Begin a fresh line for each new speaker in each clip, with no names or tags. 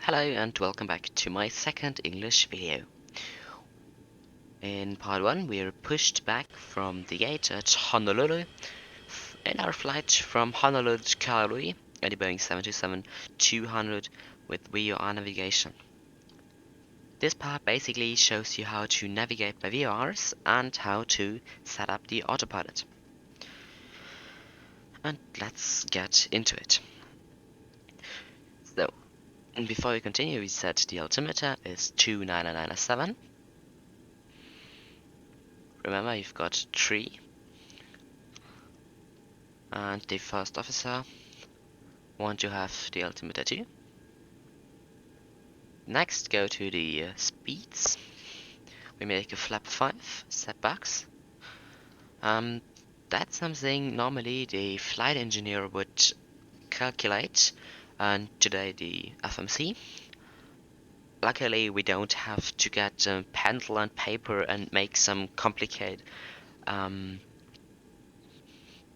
Hello and welcome back to my second English video. In part 1 we are pushed back from the gate at Honolulu in our flight from Honolulu to Kauai at the Boeing 727-200 with VOR navigation. This part basically shows you how to navigate by VORs and how to set up the autopilot. And let's get into it. So, before we continue, we set the altimeter is 29997. Remember, you've got 3. And the first officer want to have the altimeter 2. Next, go to the speeds. We make a flap 5 setbacks. That's something normally the flight engineer would calculate, and today the FMC. Luckily, we don't have to get pencil and paper and make some complicated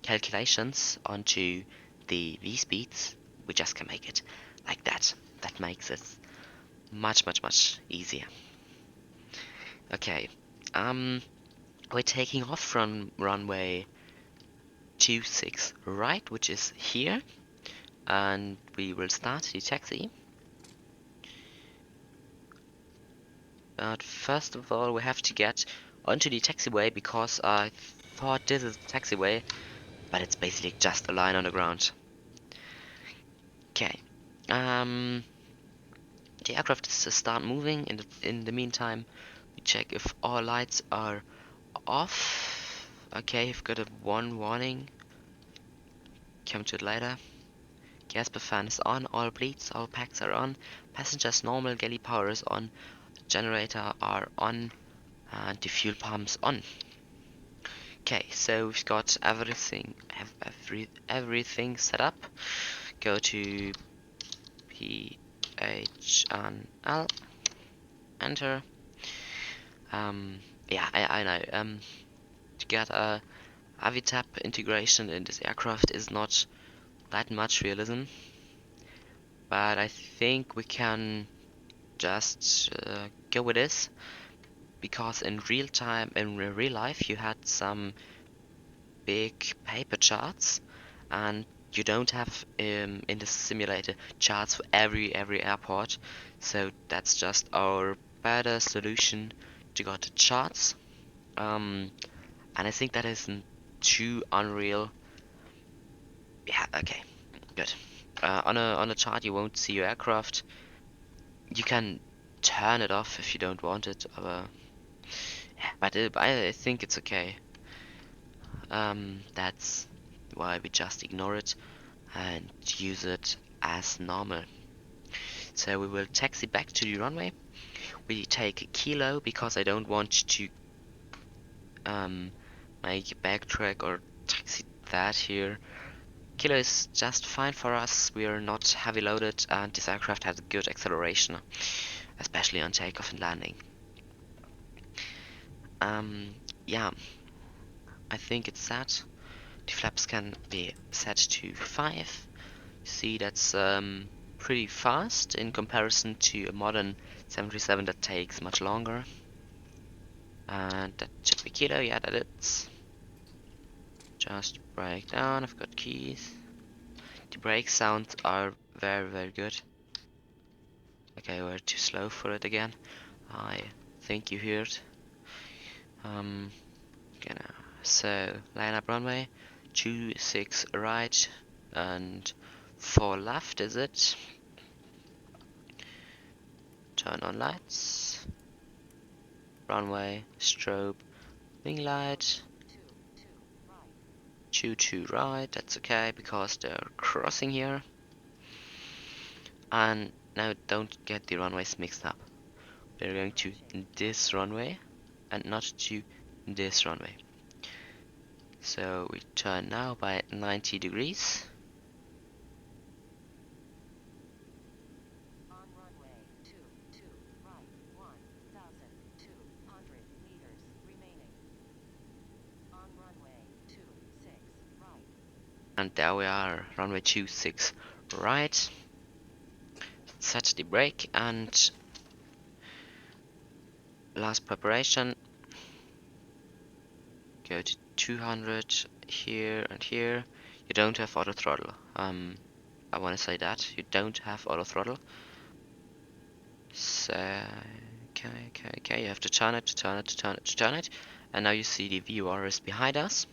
calculations onto the V speeds. We just can make it like that. That makes it much easier. Okay, we're taking off from runway 26 right, which is here, and we will start the taxi. But first of all, we have to get onto the taxiway because I thought this is the taxiway, but it's basically just a line on the ground. Okay, the aircraft is to start moving. In the meantime, we check if all lights are off. Okay, you've got a one warning. Come to it later. Gas fan is on, all bleeds, all packs are on, passengers normal, galley power is on, generator are on, and the fuel pumps on. Okay, so we've got everything set up. Go to PHNL, enter. Yeah, I know. To get a AVTAP integration in this aircraft is not that much realism, but I think we can just go with this, because in real life you had some big paper charts, and you don't have in the simulator charts for every airport, so that's just our better solution to get the charts. And I think that isn't too unreal. Yeah, okay, good. On a chart you won't see your aircraft. You can turn it off if you don't want it, but I think it's okay. That's why we just ignore it and use it as normal. So we will taxi back to the runway. We take Kilo because I don't want to make a backtrack or taxi that here. Kilo is just fine for us. We are not heavy loaded and this aircraft has good acceleration, especially on takeoff and landing. Yeah, I think it's set. The flaps can be set to 5. See, that's pretty fast in comparison to a modern 737 that takes much longer. And that should be Kilo, yeah, that is. Just brake down, I've got keys. The brake sounds are very good. Okay, we're too slow for it again. I think you heard. So line up runway 26 right and 4 left, is it? Turn on lights. Runway, strobe, wing light. 2 right, that's okay because they're crossing here. And now don't get the runways mixed up. We're going to this runway and not to this runway. So we turn now by 90 degrees.
On runway 22 right, 1,200 meters remaining. On runway 26 right.
And there we are, runway 26 right. set the brake and last preparation. Go to 200 here and here. You don't have auto throttle. I want to say that you don't have auto throttle. So okay. You have to turn it, turn it, and now you see the VOR is behind us.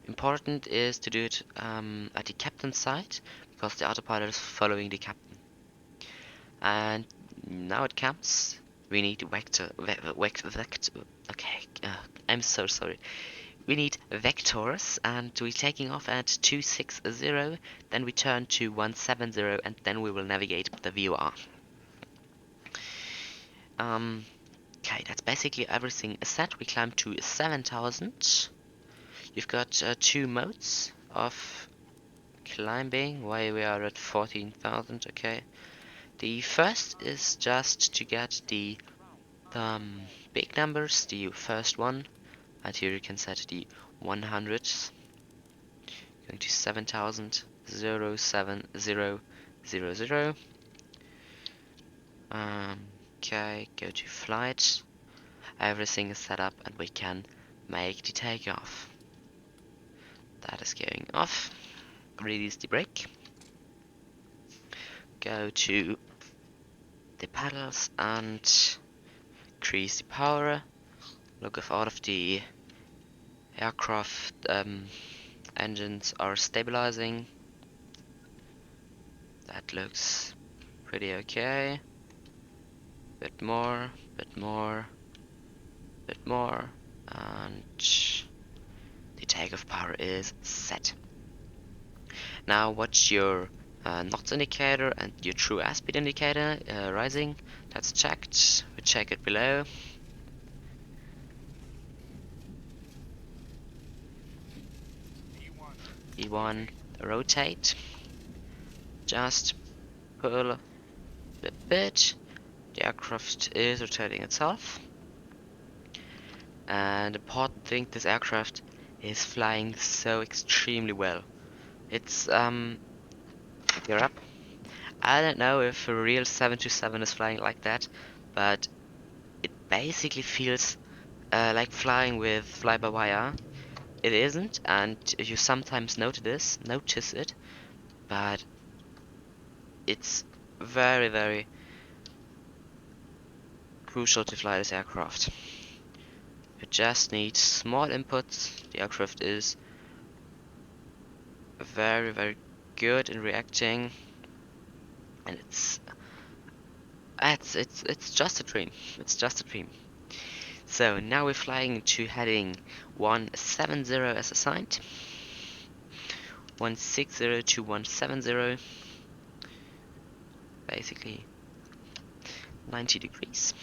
Important is to do it at the captain's side because the autopilot is following the captain. And now it comes. We need vector. Okay, I'm so sorry. We need vectors, and we're taking off at 260. Then we turn to 170, and then we will navigate the VOR. Okay, that's basically everything set. We climb to 7,000. You've got two modes of climbing. Why we are at 14,000? Okay. The first is just to get the big numbers, the first one, and here you can set the 100s, going to 7,000, 07000. Okay, go to flight, everything is set up and we can make the takeoff. That is going off, release the brake, go to the pedals and increase the power. Look if all of the aircraft engines are stabilizing. That looks pretty okay. Bit more, and the takeoff power is set. Now watch your knots indicator and your true airspeed indicator rising. That's checked. We check it below. E1 rotate. Just pull a bit. The aircraft is rotating itself. And important thing, this aircraft is flying so extremely well. It's gear up. I don't know if a real 727 is flying like that, but it basically feels like flying with fly-by-wire. It isn't, and you sometimes notice it, but it's very, very crucial to fly this aircraft. You just need small inputs. The aircraft is very, very good in reacting, and it's just a dream. It's just a dream. So now we're flying to heading 170 as assigned. 160 to 170. Basically 90 degrees.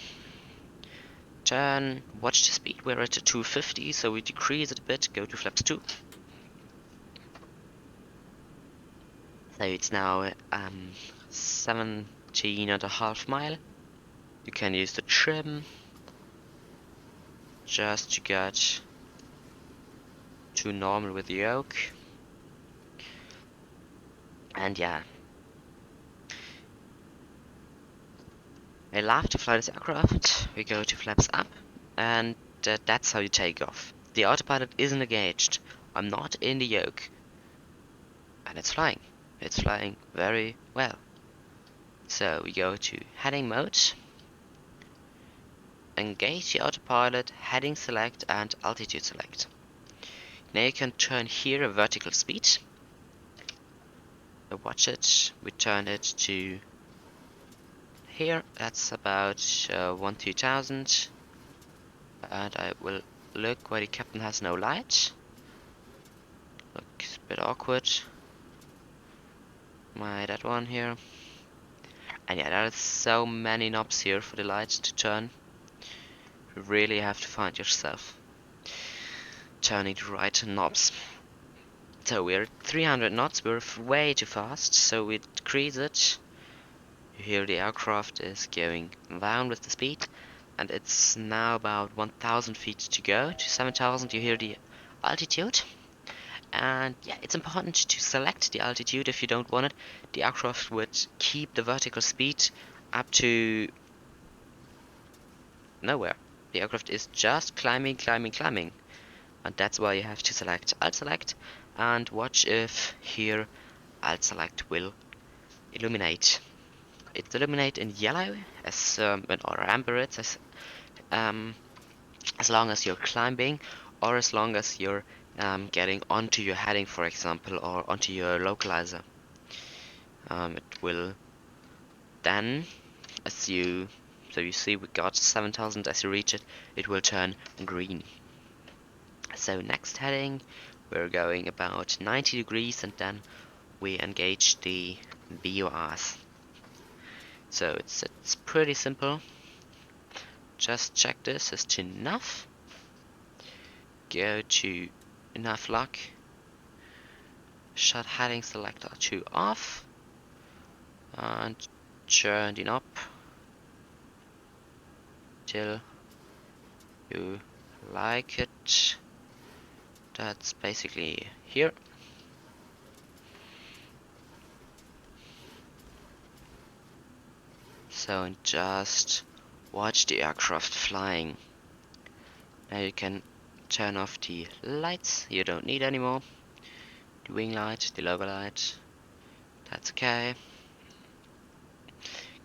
Turn, watch the speed. We're at 250, so we decrease it a bit. Go to flaps 2. So it's now 17.5 mile. You can use the trim just to get to normal with the yoke. And yeah, I love to fly this aircraft. We go to flaps up, and that's how you take off. The autopilot isn't engaged. I'm not in the yoke, and it's flying. It's flying very well. So we go to heading mode, engage the autopilot, heading select, and altitude select. Now you can turn here a vertical speed. Watch it. We turn it to here. That's about 1-2,000. And I will look where the captain has no light. Looks a bit awkward. That one here. And yeah, there are so many knobs here for the lights to turn. You really have to find yourself turning the right knobs. So we're at 300 knots, we're way too fast, so we decrease it. You hear the aircraft is going down with the speed, and it's now about 1,000 feet to go to 7,000. You hear the altitude, And yeah, it's important to select the altitude if you don't want it. The aircraft would keep the vertical speed up to nowhere. The aircraft is just climbing, climbing, climbing. And that's why you have to select Alt Select and watch if here Alt Select will illuminate. It illuminate in yellow or amber um, as long as you're climbing or as long as you're getting onto your heading, for example, or onto your localizer. It will then, so you see we got 7,000 as you reach it, it will turn green. So next heading, we're going about 90 degrees and then we engage the VORs. So it's pretty simple. Just check this is enough. Go to enough lock. Shut heading selector to off. And turn it up till you like it. That's basically here. So just watch the aircraft flying. Now you can turn off the lights, you don't need anymore. The wing light, the logo light, that's okay.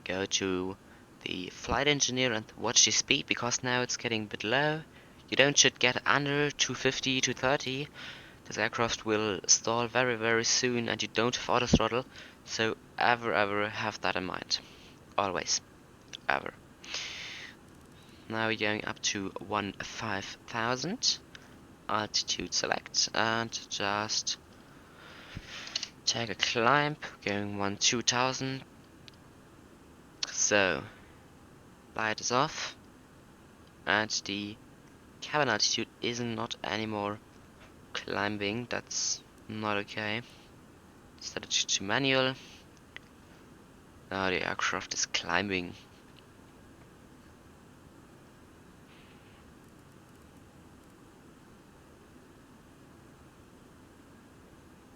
Go to the flight engineer and watch the speed because now it's getting a bit low. You don't should get under 250, 230. This aircraft will stall very very soon and you don't have auto throttle. So ever have that in mind. Always. Ever. Now we're going up to 15,000. Altitude select and just take a climb. Going 2,000. So light is off. And the cabin altitude is not anymore climbing. That's not okay. Set it to manual. Now the aircraft is climbing.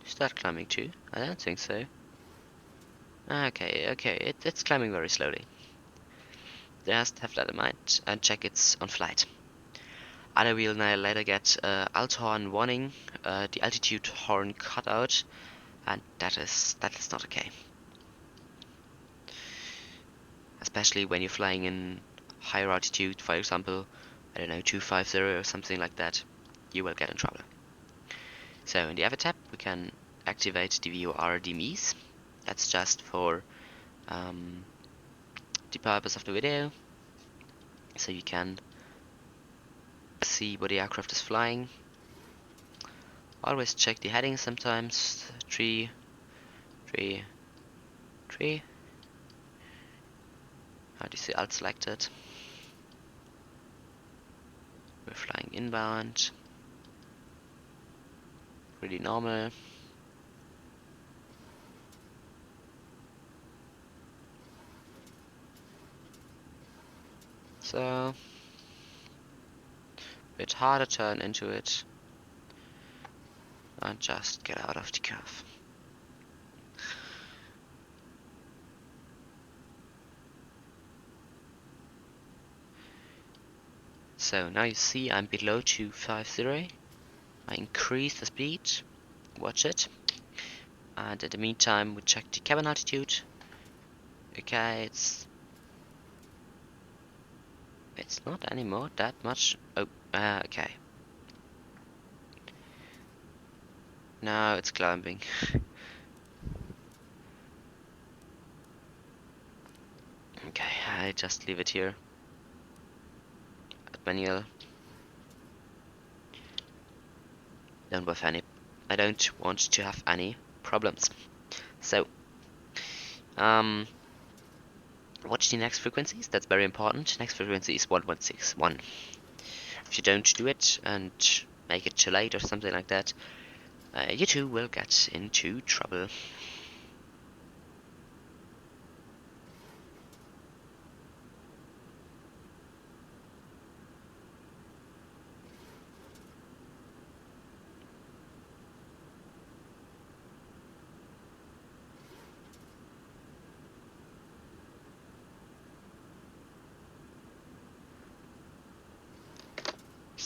Is that climbing too? I don't think so. Okay, it's climbing very slowly. Just have that in mind and check it's on flight. Other will now later get alt horn warning, the altitude horn cut out, and that is not okay. Especially when you're flying in higher altitude, for example, I don't know, 250 or something like that, you will get in trouble. So in the Ever tab, we can activate the VOR DMEs. That's just for the purpose of the video, so you can see where the aircraft is flying. Always check the heading sometimes. 3, 3, 3. How do you see alt selected? We're flying inbound. Pretty normal. So bit harder turn into it and just get out of the curve. So now you see I'm below 250. I increase the speed, watch it, and in the meantime we check the cabin altitude. Okay, it's not anymore that much. Oh, okay. Now it's climbing. Okay, I just leave it here at manual. I don't want to have any problems. So, watch the next frequencies. That's very important. Next frequency is 1161. If you don't do it and make it too late or something like that, you too will get into trouble.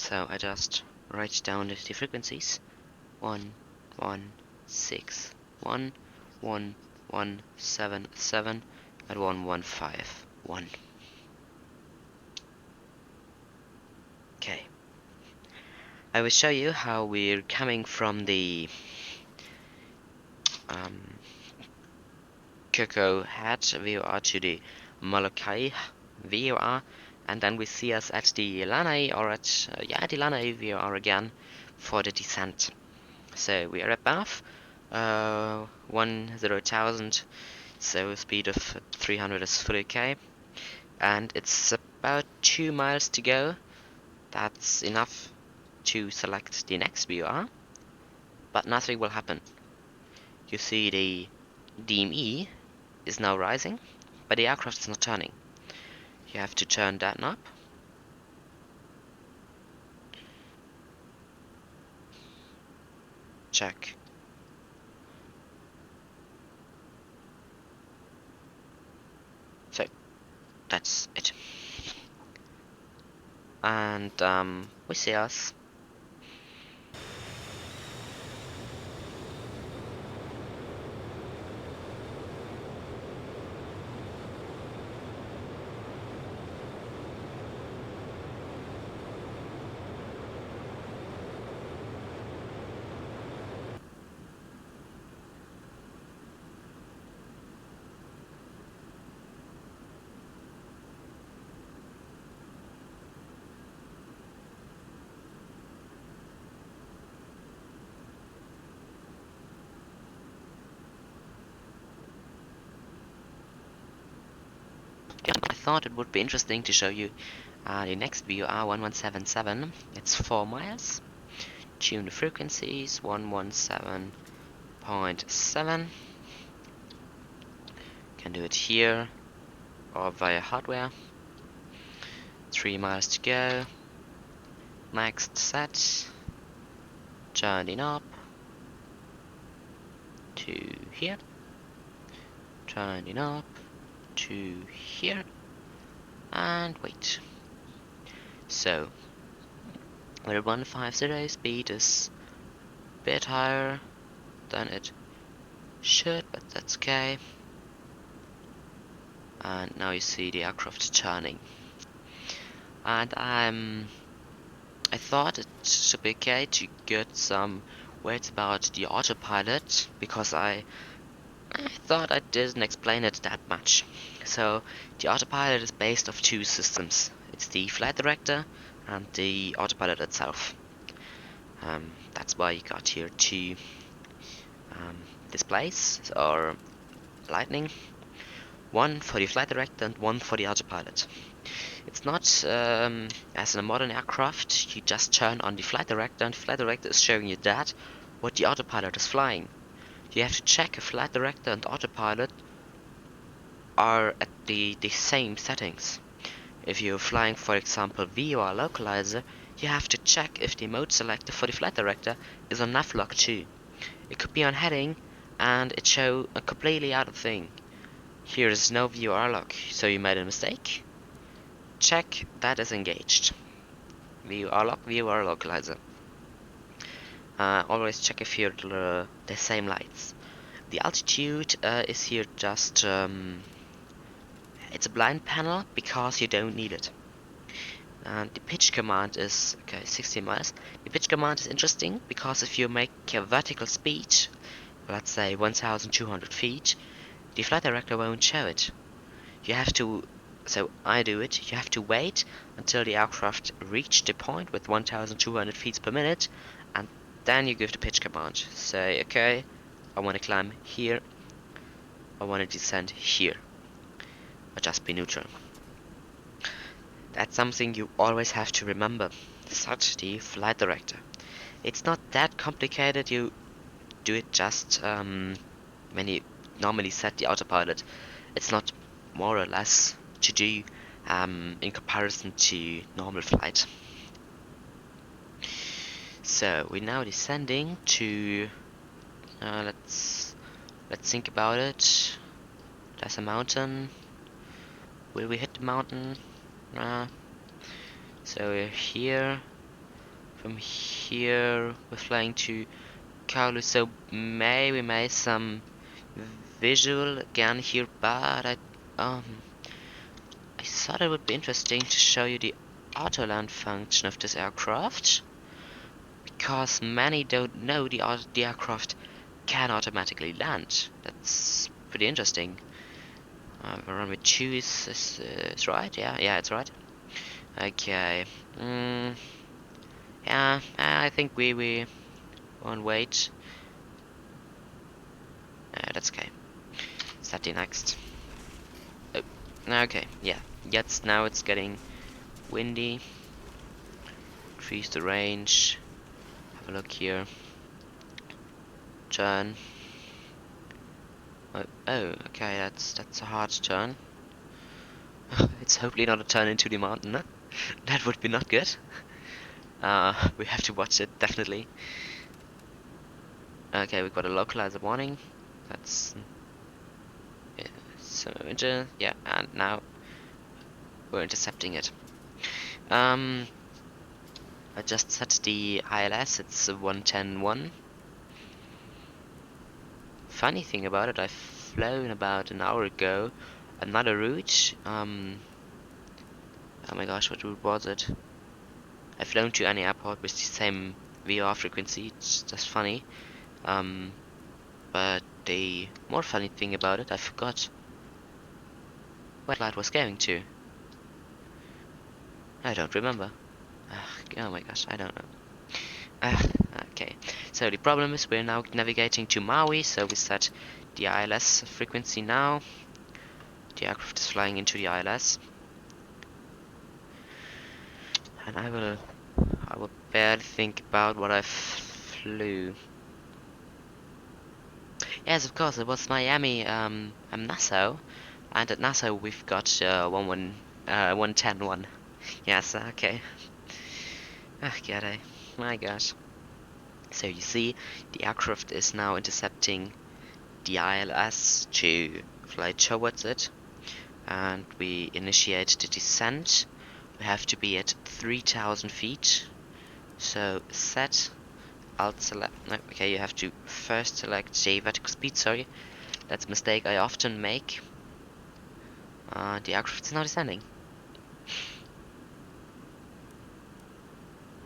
So I just write down the frequencies: 116.1, 1177, and 1151. Okay. I will show you how we're coming from the Cocoa Hat VOR to the Molokai VOR, and then we see us at the Lanai, or at the Lanai VOR again for the descent. So we are above 10,000, so a speed of 300 is fully okay, and it's about 2 miles to go. That's enough to select the next VOR, but nothing will happen. You see the DME is now rising, but the aircraft is not turning. You have to turn that knob. Check. So that's it. And we see us. I thought it would be interesting to show you the next VOR 1177. It's 4 miles. Tune the frequencies 117.7. Can do it here or via hardware. 3 miles to go. Next set. Turn the knob to here. Turn the knob to here. And wait. So, with 150, speed is a bit higher than it should, but that's okay. And now you see the aircraft turning. And I thought it should be okay to get some words about the autopilot, because I thought I didn't explain it that much. So the autopilot is based off 2 systems. It's the flight director and the autopilot itself. That's why you got here 2 displays, or lightning. One for the flight director and one for the autopilot. It's not as in a modern aircraft, you just turn on the flight director and the flight director is showing you that what the autopilot is flying. You have to check if flight director and autopilot are at the same settings. If you're flying, for example, VOR localizer, you have to check if the mode selector for the flight director is on navlog too. It could be on heading and it show a completely other thing. Here is no VOR log, so you made a mistake. Check that is engaged. VOR log, VOR localizer. Always check if you're the same lights. The altitude is here just it's a blind panel because you don't need it. And the pitch command is 60 miles. The pitch command is interesting because if you make a vertical speed, let's say 1,200 feet, the flight director won't show it. You have to, so I do it, you have to wait until the aircraft reach the point with 1,200 feet per minute, and then you give the pitch command. Say, okay, I want to climb here, I want to descend here, or just be neutral. That's something you always have to remember. Such the flight director. It's not that complicated, you do it just when you normally set the autopilot. It's not more or less to do in comparison to normal flight. So we're now descending to let's think about it. There's a mountain. Will we hit the mountain? So we're here. From here, we're flying to Kaulu, so we may some visual again here, but I thought it would be interesting to show you the auto land function of this aircraft, because many don't know the aircraft can automatically land. That's pretty interesting. Runway 2 is right, yeah, it's right. Okay, yeah, I think we won't wait. That's okay. Set the next. Oh, okay, yeah. Now it's getting windy. Increase the range. Have a look here. Turn. Oh, okay, that's a hard turn. It's hopefully not a turn into the mountain. That would be not good. We have to watch it, definitely. Okay, we've got a localizer warning. That's yeah, yeah, and now we're intercepting it. I just set the ILS. It's 110.1. Funny thing about it, I've flown about an hour ago another route. Oh my gosh, what route was it? I've flown to any airport with the same VOR frequency. It's just funny. But the more funny thing about it, I forgot where flight was going to. I don't remember. Oh my gosh, I don't know. Okay, so the problem is we're now navigating to Maui, so we set the ILS frequency now. The aircraft is flying into the ILS. And I will barely think about what I flew. Yes, of course, it was Miami, Nassau. And at Nassau we've got 110.1. Yes, okay. God, my gosh. So you see, the aircraft is now intercepting the ILS to fly towards it, and we initiate the descent. We have to be at 3,000 feet. So set, alt select. No, okay, you have to first select the vertical speed. Sorry, that's a mistake I often make. The aircraft is now descending.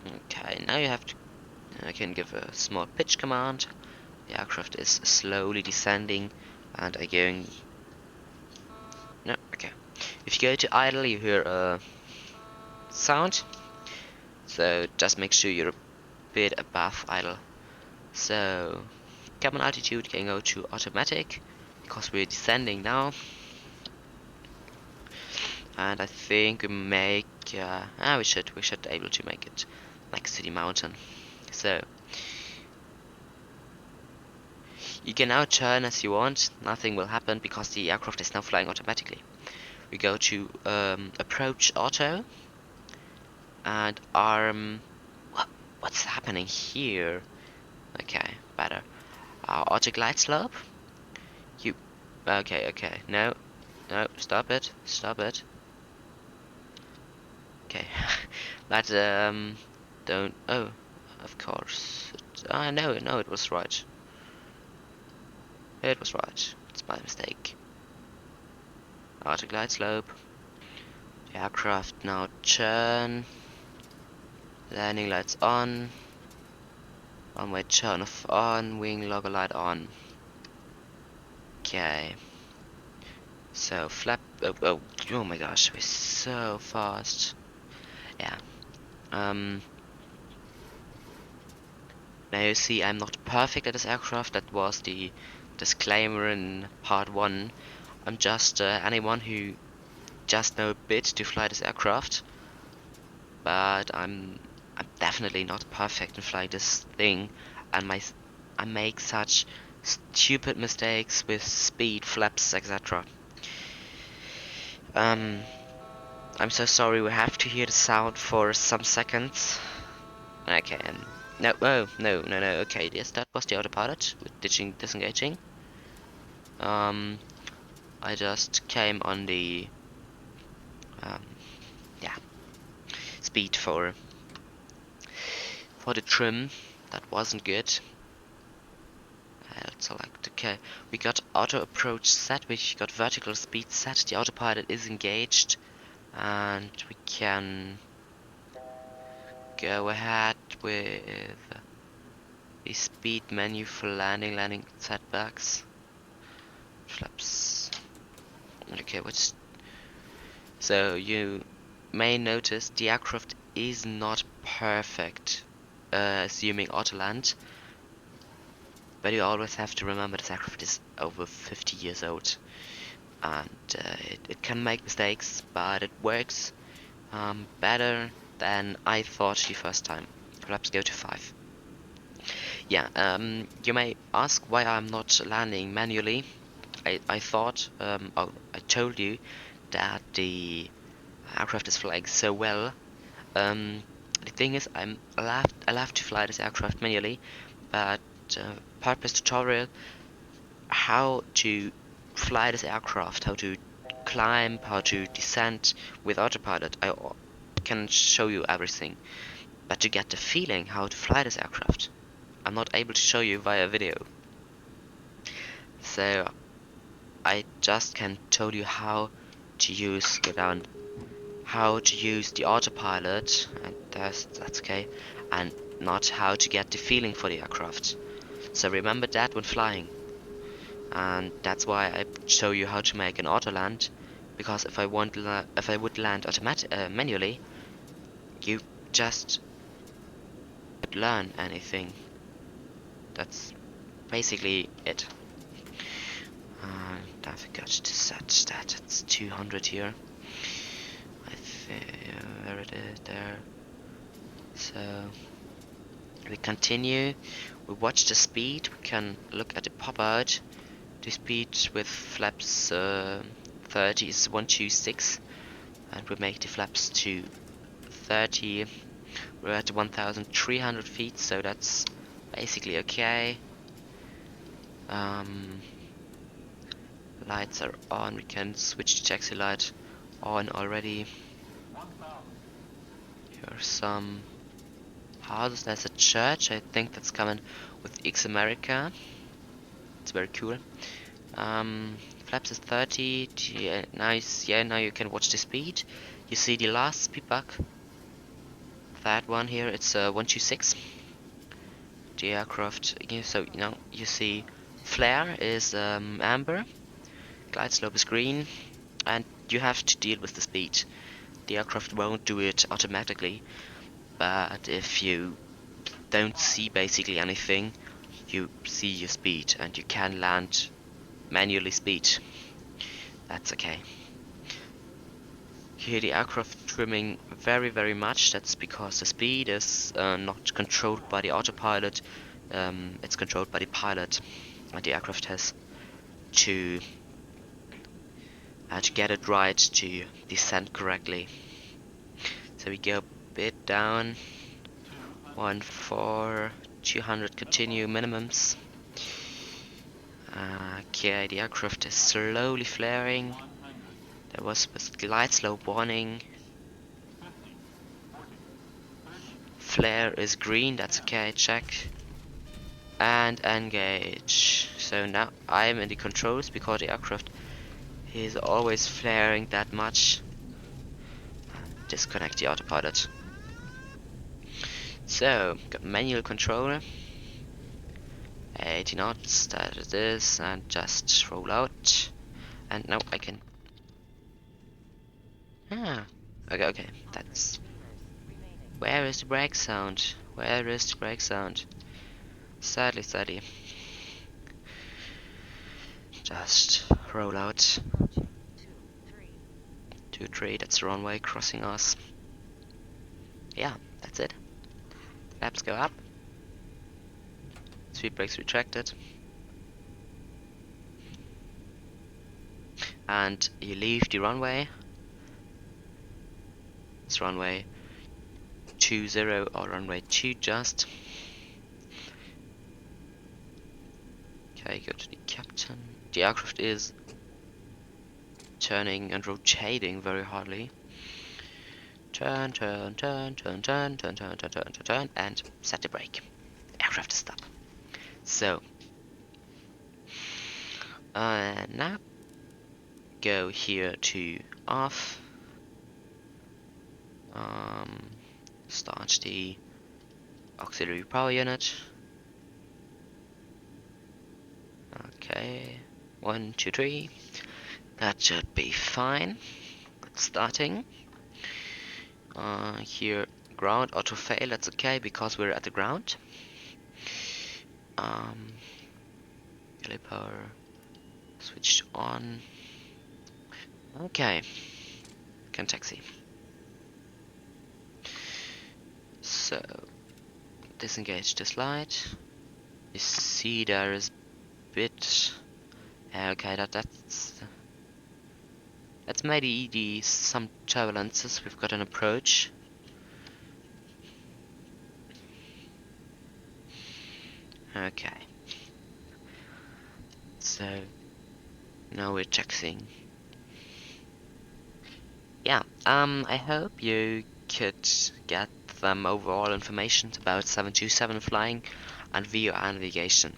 Okay, now you have to. I can give a small pitch command. The aircraft is slowly descending, and I going. No, okay. If you go to idle, you hear a sound. So just make sure you're a bit above idle. So cabin altitude can go to automatic because we're descending now. And I think we make we should able to make it next to the mountain. So you can now turn as you want. Nothing will happen because the aircraft is now flying automatically. We go to approach auto and arm. What's happening here? Okay, better. Auto glide slope. You. Okay. No, stop it. Okay, that don't. Oh, of course. No, it was right. It was right. It's my mistake. Auto glide slope. The aircraft now turn. Landing lights on. Runway turn off on. Wing logger light on. Okay. So flap. Oh my gosh, we're so fast. Yeah. Now you see I'm not perfect at this aircraft. That was the disclaimer in part 1. I'm just anyone who just know a bit to fly this aircraft. But I'm definitely not perfect in flying this thing, and I make such stupid mistakes with speed, flaps, etc. I'm so sorry. We have to hear the sound for some seconds. Okay. No. Oh no. Okay. Yes, that was the autopilot with disengaging. I just came on the yeah speed for For the trim, that wasn't good. I'll select, okay. We got auto approach set, we got vertical speed set, the autopilot is engaged, and we can go ahead with the speed menu for landing setbacks. Flaps. Okay, so you may notice the aircraft is not perfect, assuming auto land, but you always have to remember this aircraft is over 50 years old, and it can make mistakes, but it works better than I thought the first time. Perhaps go to 5. Yeah, you may ask why I'm not landing manually. I thought, oh, I told you that the aircraft is flying so well. The thing is, I love to fly this aircraft manually, but purpose tutorial how to fly this aircraft, how to climb, how to descend with autopilot. Can show you everything, but to get the feeling how to fly this aircraft, I'm not able to show you via video. So I just can tell you how to use how to use the autopilot, and that's okay, and not how to get the feeling for the aircraft. So remember that when flying, and that's why I show you how to make an auto land, because if I would land manually, you just would learn anything. That's basically it. And I forgot to set that. It's 200 here. I think where it is there. So we continue. We watch the speed. We can look at the pop out. The speed with flaps 30 is 126, and we make the flaps to 30. We're at 1,300 feet, so that's basically okay. Lights are on. We can switch the taxi light on already. Here are some houses. There's a church. I think that's coming with X America. It's very cool. Flaps is 30. Yeah, nice. Yeah, now you can watch the speed. You see the last speed bug. That one here, it's 126. The aircraft. Yeah, so you see, flare is amber. Glide slope is green, and you have to deal with the speed. The aircraft won't do it automatically, but if you don't see basically anything, you see your speed and you can land manually speed. That's okay. Here the aircraft trimming very much. That's because the speed is not controlled by the autopilot. It's controlled by the pilot, and the aircraft has to get it right to descend correctly. So we go a bit down. 1-4, 200 continue minimums. Okay, the aircraft is slowly flaring. There was a glide slope warning. Flare is green, that's okay, check. And engage. So now I'm in the controls because the aircraft is always flaring that much. Disconnect the autopilot. So, got manual controller. 80 knots, that it is, and just roll out. And now I can... okay, that's... Where is the brake sound? Where is the brake sound? Sadly. Just roll out. 2-3, that's the runway crossing us. Yeah, that's it. Flaps go up. Sweep brakes retracted. And you leave the runway. It's runway 20 or runway 2 just. Okay, go to the captain. The aircraft is turning and rotating very hardly. turn, turn, turn, turn, turn, turn, turn, turn, turn, turn, turn, and set the brake. Aircraft is stop. So, now go here to off. Start the auxiliary power unit. Okay, 1, 2, 3. That should be fine. It's starting. Here, ground auto fail. That's okay because we're at the ground. Galley power switched on. Okay, can taxi. So disengage this light. You see there is a bit. Okay, that's maybe some turbulences. We've got an approach. Okay. So now we're taxiing. Yeah, I hope you could get some overall information about 727 flying and VOR navigation.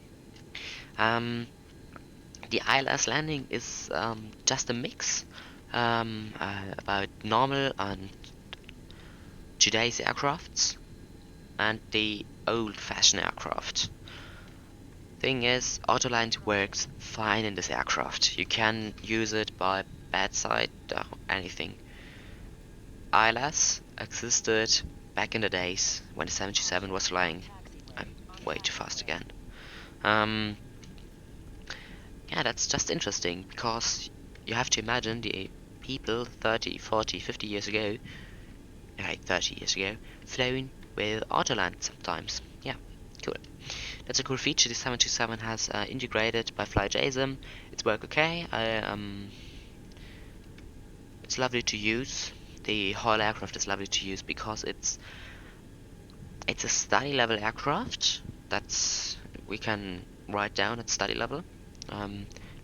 The ILS landing is just a mix about normal and today's aircrafts and the old-fashioned aircraft. Thing is, Autoline works fine in this aircraft. You can use it by bedside or anything. ILS existed back in the days when the 727 was flying. I'm way too fast again. Yeah, that's just interesting because you have to imagine the people 30, 40, 50 years ago, okay, 30 years ago, flown with Autoland sometimes. Yeah, cool. That's a cool feature the 727 has integrated by FlyJSM. It's work okay. It's lovely to use. The whole aircraft is lovely to use because it's a study level aircraft. That's we can write down at study level.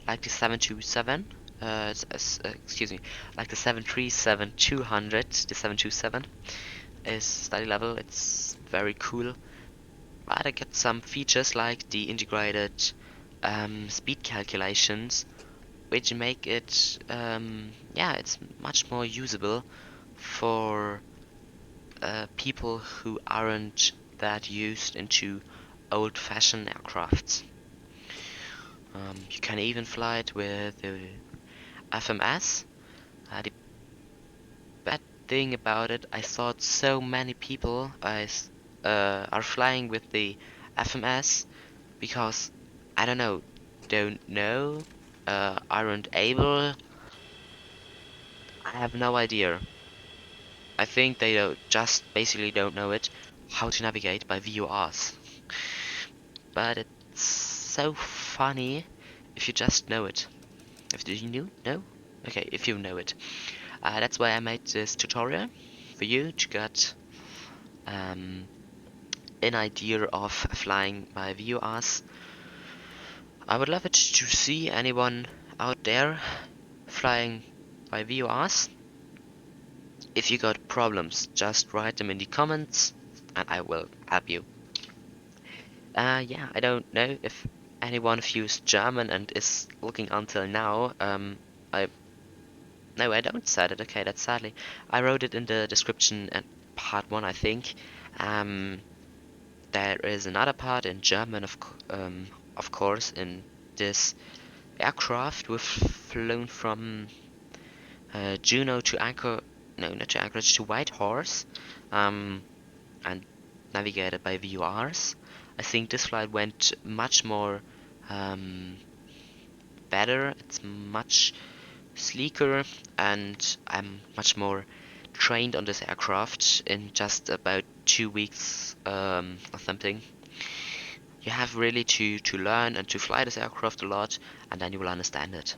Like the 727, excuse me, like the 737-200, the 727 is study level. It's very cool. But I get some features like the integrated speed calculations, which make it, yeah, it's much more usable for people who aren't that used into old-fashioned aircrafts. You can even fly it with the FMS. The bad thing about it, I thought so many people are flying with the FMS because, I don't know, aren't able. I have no idea. I think they basically don't know how to navigate by VORs. But it's so funny if you just know it. If you knew? No? Okay, if you know it. That's why I made this tutorial for you to get an idea of flying by VORs. I would love it to see anyone out there flying by VORs. If you got problems, just write them in the comments and I will help you. Yeah, I don't know if anyone of you is German and is looking until now. No, I don't said it. Okay, that's sadly. I wrote it in the description at part 1, I think. There is another part in German, of course, in this aircraft. We've flown from Juneau to Anchor, no, not to Anchorage, to Whitehorse, and navigated by VORs. I think this flight went much more better. It's much sleeker, and I'm much more trained on this aircraft in just about 2 weeks or something. You have really to learn and to fly this aircraft a lot, and then you will understand it.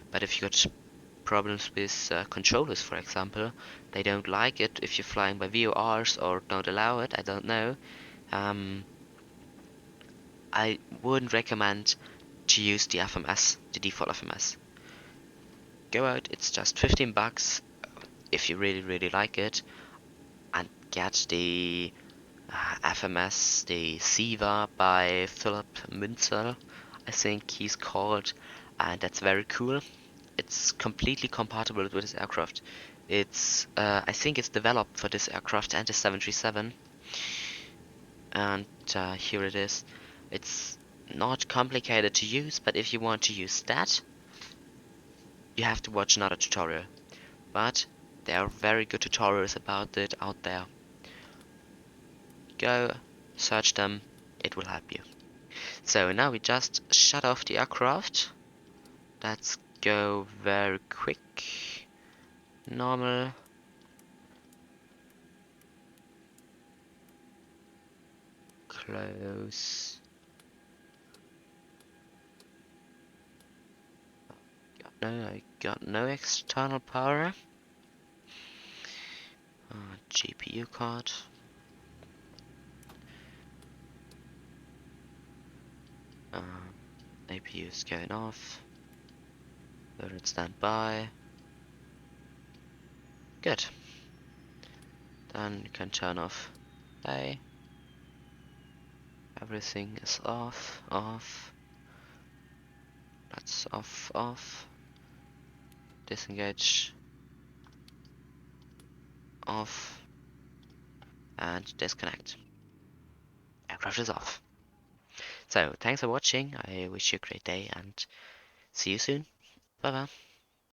But if you got problems with controllers, for example, they don't like it if you're flying by VORs or don't allow it, I don't know. I wouldn't recommend to use the FMS, the default FMS. Go out, it's just $15 if you really like it. get the FMS, the SIVA by Philip Münzel, I think he's called, and that's very cool. It's completely compatible with this aircraft. I think it's developed for this aircraft and the 737, and here it is. It's not complicated to use, but if you want to use that, you have to watch another tutorial. But there are very good tutorials about it out there. Go search them, it will help you. So now we just shut off the aircraft. Let's go very quick. Normal. Close. I got no external power. GPU card. APU is going off. We're at standby. Good. Then you can turn off. Hey. Everything is off. That's off. Disengage. Off. And disconnect. Aircraft is off. So, thanks for watching. I wish you a great day and see you soon. Bye bye.